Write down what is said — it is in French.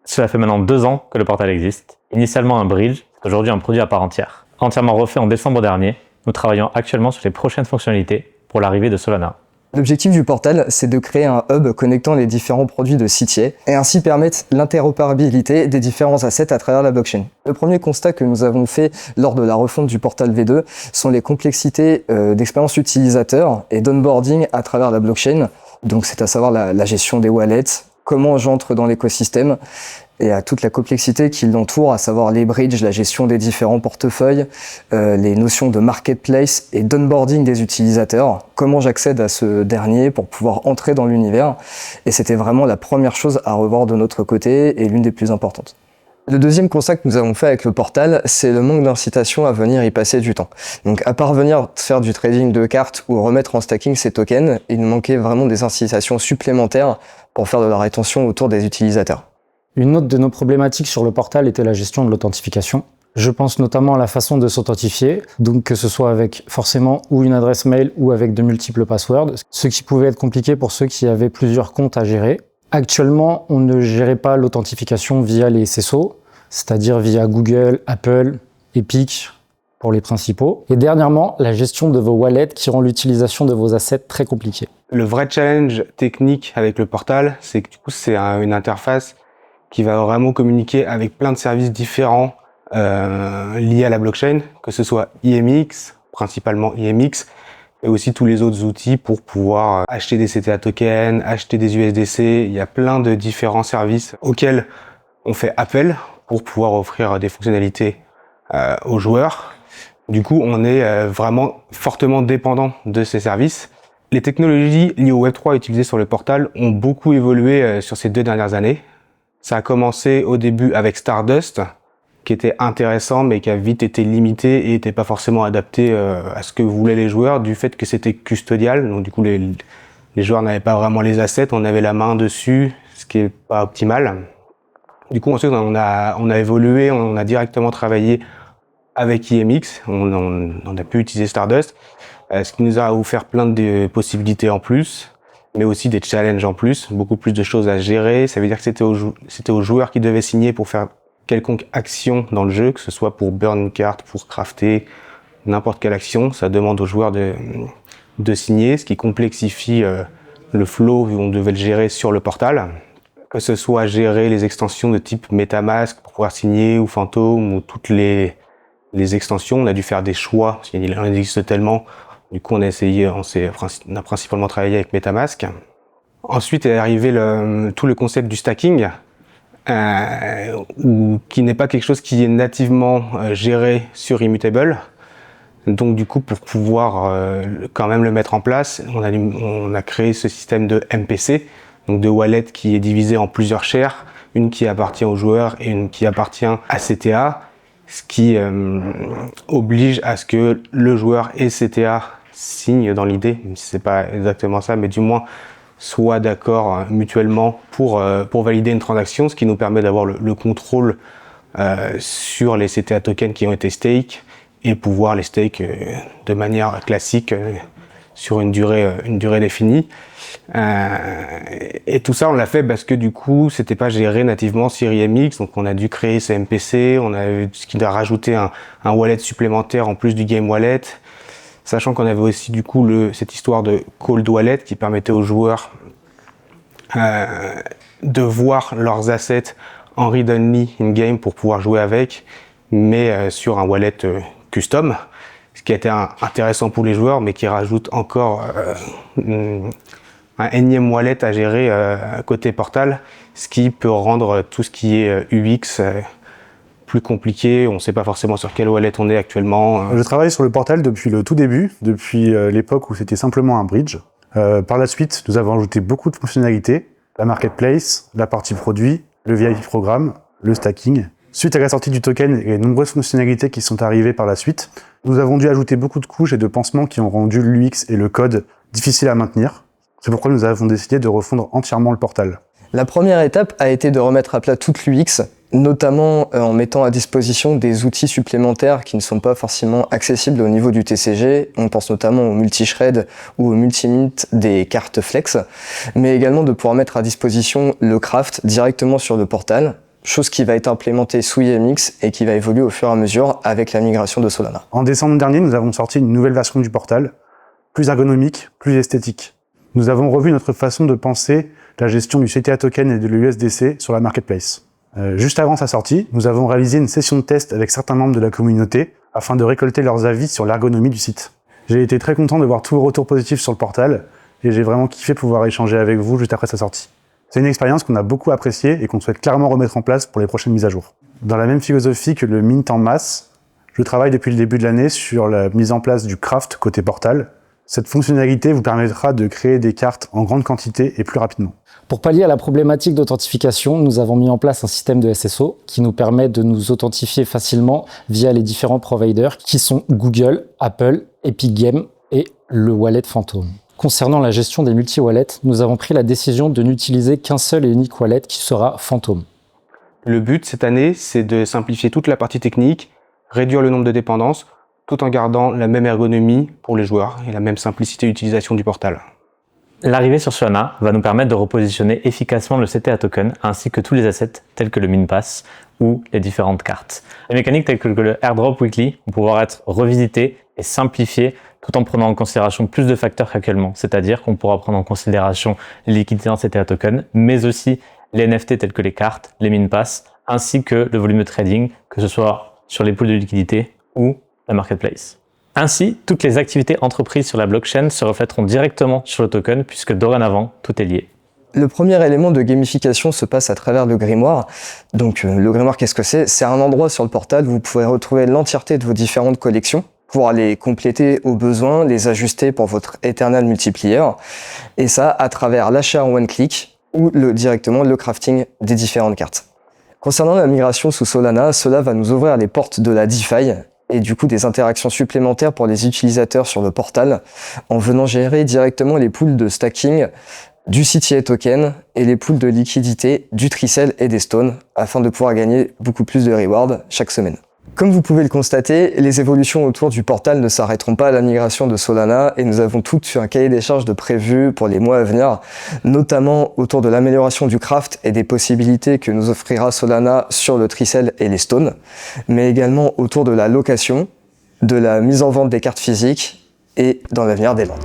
Cela fait maintenant 2 ans que le portal existe. Initialement un bridge, c'est aujourd'hui un produit à part entière. Entièrement refait en décembre dernier, nous travaillons actuellement sur les prochaines fonctionnalités pour l'arrivée de Solana. L'objectif du portal, c'est de créer un hub connectant les différents produits de Cytie et ainsi permettre l'interopérabilité des différents assets à travers la blockchain. Le premier constat que nous avons fait lors de la refonte du portal V2 sont les complexités d'expérience utilisateur et d'onboarding à travers la blockchain. Donc c'est à savoir la gestion des wallets, comment j'entre dans l'écosystème et à toute la complexité qui l'entoure, à savoir les bridges, la gestion des différents portefeuilles, les notions de marketplace et d'onboarding des utilisateurs, comment j'accède à ce dernier pour pouvoir entrer dans l'univers. Et c'était vraiment la première chose à revoir de notre côté et l'une des plus importantes. Le deuxième constat que nous avons fait avec le portal, c'est le manque d'incitation à venir y passer du temps. Donc à part venir faire du trading de cartes ou remettre en stacking ces tokens, il nous manquait vraiment des incitations supplémentaires pour faire de la rétention autour des utilisateurs. Une autre de nos problématiques sur le portal était la gestion de l'authentification. Je pense notamment à la façon de s'authentifier, donc que ce soit avec forcément ou une adresse mail ou avec de multiples passwords, ce qui pouvait être compliqué pour ceux qui avaient plusieurs comptes à gérer. Actuellement, on ne gérait pas l'authentification via les CESO, c'est-à-dire via Google, Apple, Epic pour les principaux. Et dernièrement, la gestion de vos wallets qui rend l'utilisation de vos assets très compliquée. Le vrai challenge technique avec le portal, c'est que du coup, c'est une interface qui va vraiment communiquer avec plein de services différents liés à la blockchain, que ce soit IMX, principalement IMX, et aussi tous les autres outils pour pouvoir acheter des CTA tokens, acheter des USDC. Il y a plein de différents services auxquels on fait appel pour pouvoir offrir des fonctionnalités aux joueurs. Du coup, on est vraiment fortement dépendant de ces services. Les technologies liées au Web3 utilisées sur le portal ont beaucoup évolué sur ces 2 dernières années. Ça a commencé au début avec Stardust, qui était intéressant, mais qui a vite été limité et n'était pas forcément adapté à ce que voulaient les joueurs, du fait que c'était custodial. Donc du coup, les joueurs n'avaient pas vraiment les assets, on avait la main dessus, ce qui est pas optimal. Du coup, ensuite, on a évolué, on a directement travaillé avec IMX, on a pu utiliser Stardust, ce qui nous a offert plein de possibilités en plus, mais aussi des challenges en plus, beaucoup plus de choses à gérer. Ça veut dire que c'était aux joueurs qui devaient signer pour faire quelconque action dans le jeu, que ce soit pour burn une carte, pour crafter, n'importe quelle action. Ça demande aux joueurs de signer, ce qui complexifie le flow où on devait le gérer sur le portal. Que ce soit gérer les extensions de type MetaMask pour pouvoir signer, ou Phantom, ou toutes les extensions, on a dû faire des choix, parce qu'il en existe tellement. Du coup, on a principalement travaillé avec MetaMask. Ensuite est arrivé tout le concept du stacking, qui n'est pas quelque chose qui est nativement géré sur Immutable. Donc du coup, pour pouvoir quand même le mettre en place, on a créé ce système de MPC, donc de wallet qui est divisé en plusieurs shares, une qui appartient aux joueurs et une qui appartient à CTA, ce qui oblige à ce que le joueur et CTA signent dans l'idée, même si c'est pas exactement ça, mais du moins soient d'accord mutuellement pour valider une transaction, ce qui nous permet d'avoir le contrôle sur les CTA tokens qui ont été stake et pouvoir les stake de manière classique sur une durée définie. Et tout ça, on l'a fait parce que du coup, c'était pas géré nativement sur IMX, donc on a dû créer ce MPC, ce qui a rajouté un wallet supplémentaire en plus du game wallet, sachant qu'on avait aussi du coup cette histoire de cold wallet qui permettait aux joueurs de voir leurs assets en read-only in-game pour pouvoir jouer avec, mais sur un wallet custom, ce qui a été intéressant pour les joueurs, mais qui rajoute encore un énième wallet à gérer côté portal, ce qui peut rendre tout ce qui est UX plus compliqué. On ne sait pas forcément sur quel wallet on est actuellement. Je travaille sur le portal depuis le tout début, depuis l'époque où c'était simplement un bridge. Par la suite, nous avons ajouté beaucoup de fonctionnalités, la marketplace, la partie produit, le VIP programme, le stacking. Suite à la sortie du token et les nombreuses fonctionnalités qui sont arrivées par la suite, nous avons dû ajouter beaucoup de couches et de pansements qui ont rendu l'UX et le code difficiles à maintenir. C'est pourquoi nous avons décidé de refondre entièrement le portal. La première étape a été de remettre à plat toute l'UX, notamment en mettant à disposition des outils supplémentaires qui ne sont pas forcément accessibles au niveau du TCG. On pense notamment au multi-shred ou au multi-mint des cartes flex, mais également de pouvoir mettre à disposition le craft directement sur le portal, chose qui va être implémentée sous IMX et qui va évoluer au fur et à mesure avec la migration de Solana. En décembre dernier, nous avons sorti une nouvelle version du portal, plus ergonomique, plus esthétique. Nous avons revu notre façon de penser la gestion du CTA token et de l'USDC sur la marketplace. Juste avant sa sortie, nous avons réalisé une session de test avec certains membres de la communauté afin de récolter leurs avis sur l'ergonomie du site. J'ai été très content de voir tous vos retours positifs sur le portal et j'ai vraiment kiffé pouvoir échanger avec vous juste après sa sortie. C'est une expérience qu'on a beaucoup appréciée et qu'on souhaite clairement remettre en place pour les prochaines mises à jour. Dans la même philosophie que le mint en masse, je travaille depuis le début de l'année sur la mise en place du craft côté portal. Cette fonctionnalité vous permettra de créer des cartes en grande quantité et plus rapidement. Pour pallier à la problématique d'authentification, nous avons mis en place un système de SSO qui nous permet de nous authentifier facilement via les différents providers qui sont Google, Apple, Epic Games et le wallet Phantom. Concernant la gestion des multi-wallets, nous avons pris la décision de n'utiliser qu'un seul et unique wallet qui sera Phantom. Le but cette année, c'est de simplifier toute la partie technique, réduire le nombre de dépendances, tout en gardant la même ergonomie pour les joueurs et la même simplicité d'utilisation du portal. L'arrivée sur Solana va nous permettre de repositionner efficacement le CTA token ainsi que tous les assets tels que le Min Pass ou les différentes cartes. Les mécaniques telles que le Airdrop Weekly vont pouvoir être revisitées et simplifiées tout en prenant en considération plus de facteurs qu'actuellement. C'est-à-dire qu'on pourra prendre en considération les liquidités en CTA token, mais aussi les NFT tels que les cartes, les Min Pass, ainsi que le volume de trading, que ce soit sur les pools de liquidité ou la marketplace. Ainsi, toutes les activités entreprises sur la blockchain se reflèteront directement sur le token puisque dorénavant, tout est lié. Le premier élément de gamification se passe à travers le grimoire. Donc le grimoire, qu'est-ce que c'est ? C'est un endroit sur le portal où vous pouvez retrouver l'entièreté de vos différentes collections, pouvoir les compléter au besoin, les ajuster pour votre Eternal Multiplier, et ça à travers l'achat en one click ou directement le crafting des différentes cartes. Concernant la migration sous Solana, cela va nous ouvrir les portes de la DeFi, et du coup des interactions supplémentaires pour les utilisateurs sur le portal en venant gérer directement les pools de stacking du CTA token et les pools de liquidité du Tricel et des Stones afin de pouvoir gagner beaucoup plus de rewards chaque semaine. Comme vous pouvez le constater, les évolutions autour du portal ne s'arrêteront pas à la migration de Solana et nous avons toutes sur un cahier des charges de prévu pour les mois à venir, notamment autour de l'amélioration du craft et des possibilités que nous offrira Solana sur le Tricel et les Stones, mais également autour de la location, de la mise en vente des cartes physiques et dans l'avenir des ventes.